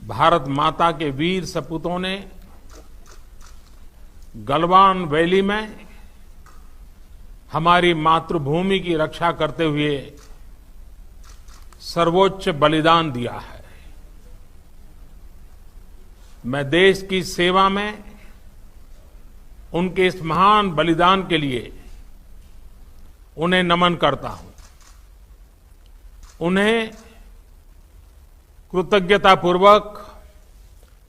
भारत माता के वीर सपूतों ने गलवान वैली में हमारी मातृभूमि की रक्षा करते हुए सर्वोच्च बलिदान दिया है। मैं देश की सेवा में उनके इस महान बलिदान के लिए उन्हें नमन करता हूं। उन्हें कृतज्ञतापूर्वक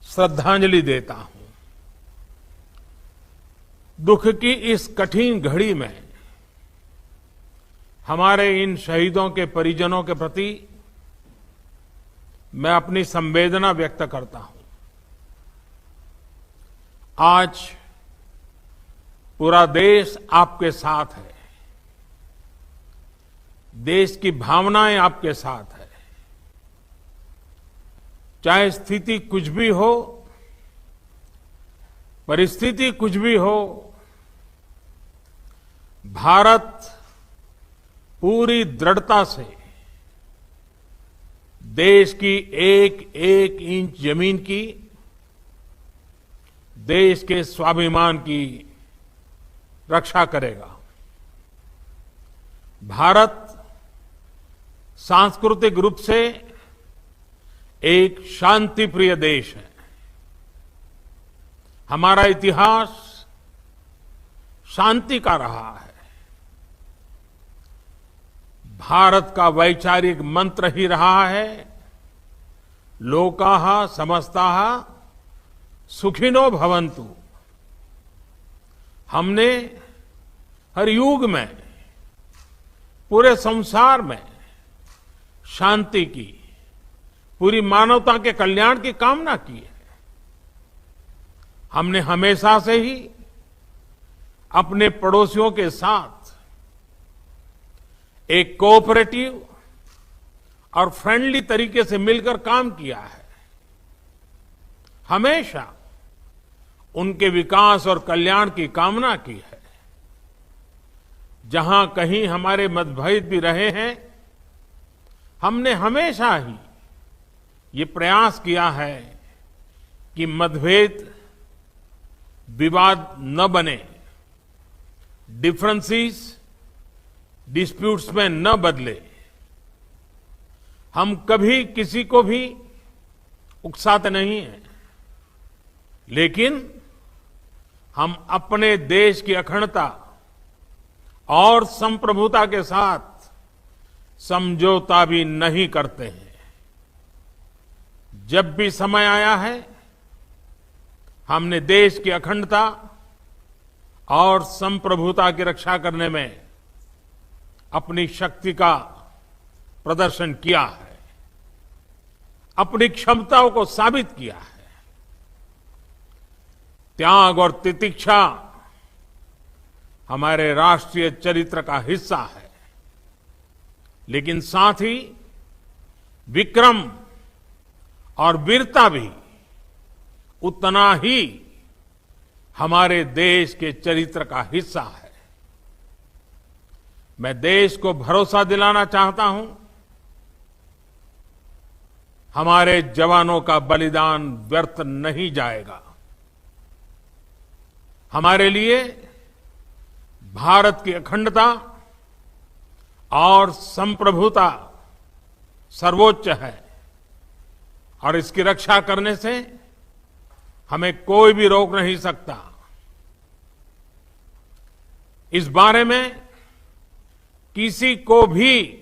श्रद्धांजलि देता हूं। दुख की इस कठिन घड़ी में हमारे इन शहीदों के परिजनों के प्रति मैं अपनी संवेदना व्यक्त करता हूं। आज पूरा देश आपके साथ है। देश की भावनाएं आपके साथ है। चाहे स्थिति कुछ भी हो, परिस्थिति कुछ भी हो, भारत पूरी दृढ़ता से देश की एक एक इंच जमीन की, देश के स्वाभिमान की रक्षा करेगा। भारत सांस्कृतिक रूप से एक शांतिप्रिय देश है। हमारा इतिहास शांति का रहा है। भारत का वैचारिक मंत्र ही रहा है, लोकाः समस्ताः सुखिनो भवन्तु। हमने हर युग में, पूरे संसार में शांति की, पूरी मानवता के कल्याण की कामना की है। हमने हमेशा से ही अपने पड़ोसियों के साथ एक कोऑपरेटिव और फ्रेंडली तरीके से मिलकर काम किया है। हमेशा उनके विकास और कल्याण की कामना की है। जहां कहीं हमारे मतभेद भी रहे हैं, हमने हमेशा ही ये प्रयास किया है कि मतभेद विवाद न बने, डिफरेंसेस डिस्प्यूट्स में न बदले। हम कभी किसी को भी उकसाते नहीं हैं, लेकिन हम अपने देश की अखंडता और संप्रभुता के साथ समझौता भी नहीं करते हैं। जब भी समय आया है, हमने देश की अखंडता और संप्रभुता की रक्षा करने में अपनी शक्ति का प्रदर्शन किया है, अपनी क्षमताओं को साबित किया है। त्याग और तितिक्षा हमारे राष्ट्रीय चरित्र का हिस्सा है, लेकिन साथ ही विक्रम और वीरता भी उतना ही हमारे देश के चरित्र का हिस्सा है। मैं देश को भरोसा दिलाना चाहता हूं, हमारे जवानों का बलिदान व्यर्थ नहीं जाएगा। हमारे लिए भारत की अखंडता और संप्रभुता सर्वोच्च है, और इसकी रक्षा करने से हमें कोई भी रोक नहीं सकता। इस बारे में किसी को भी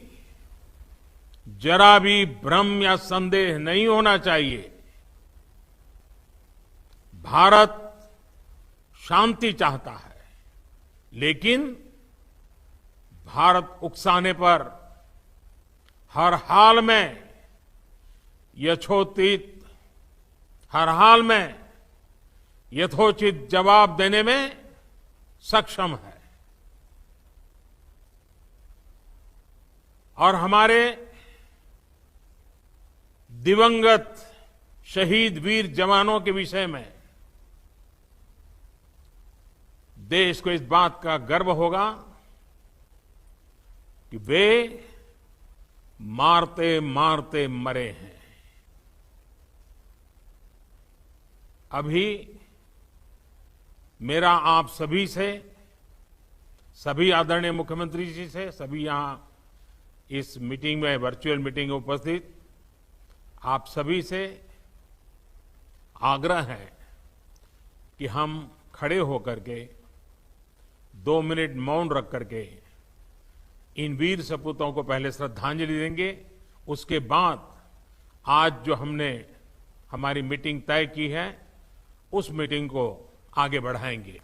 जरा भी भ्रम या संदेह नहीं होना चाहिए। भारत शांति चाहता है, लेकिन भारत उकसाने पर हर हाल में यथोचित जवाब देने में सक्षम है। और हमारे दिवंगत शहीद वीर जवानों के विषय में देश को इस बात का गर्व होगा कि वे मारते मारते मरे हैं। अभी मेरा आप सभी से, सभी आदरणीय मुख्यमंत्री जी से, सभी यहां इस मीटिंग में, वर्चुअल मीटिंग में उपस्थित आप सभी से आग्रह है कि हम खड़े होकर के 2 मिनट मौन रख करके इन वीर सपूतों को पहले श्रद्धांजलि देंगे। उसके बाद आज जो हमने हमारी मीटिंग तय की है, उस मीटिंग को आगे बढ़ाएंगे।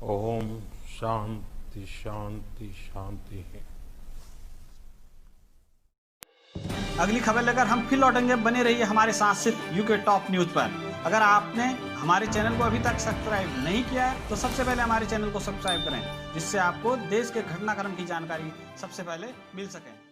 ओम शांति शांति शांति है। अगली खबर लेकर हम फिर लौटेंगे। बने रहिए हमारे साथ सिर्फ यूके टॉप न्यूज पर। अगर आपने हमारे चैनल को अभी तक सब्सक्राइब नहीं किया है तो सबसे पहले हमारे चैनल को सब्सक्राइब करें, जिससे आपको देश के घटनाक्रम की जानकारी सबसे पहले मिल सके।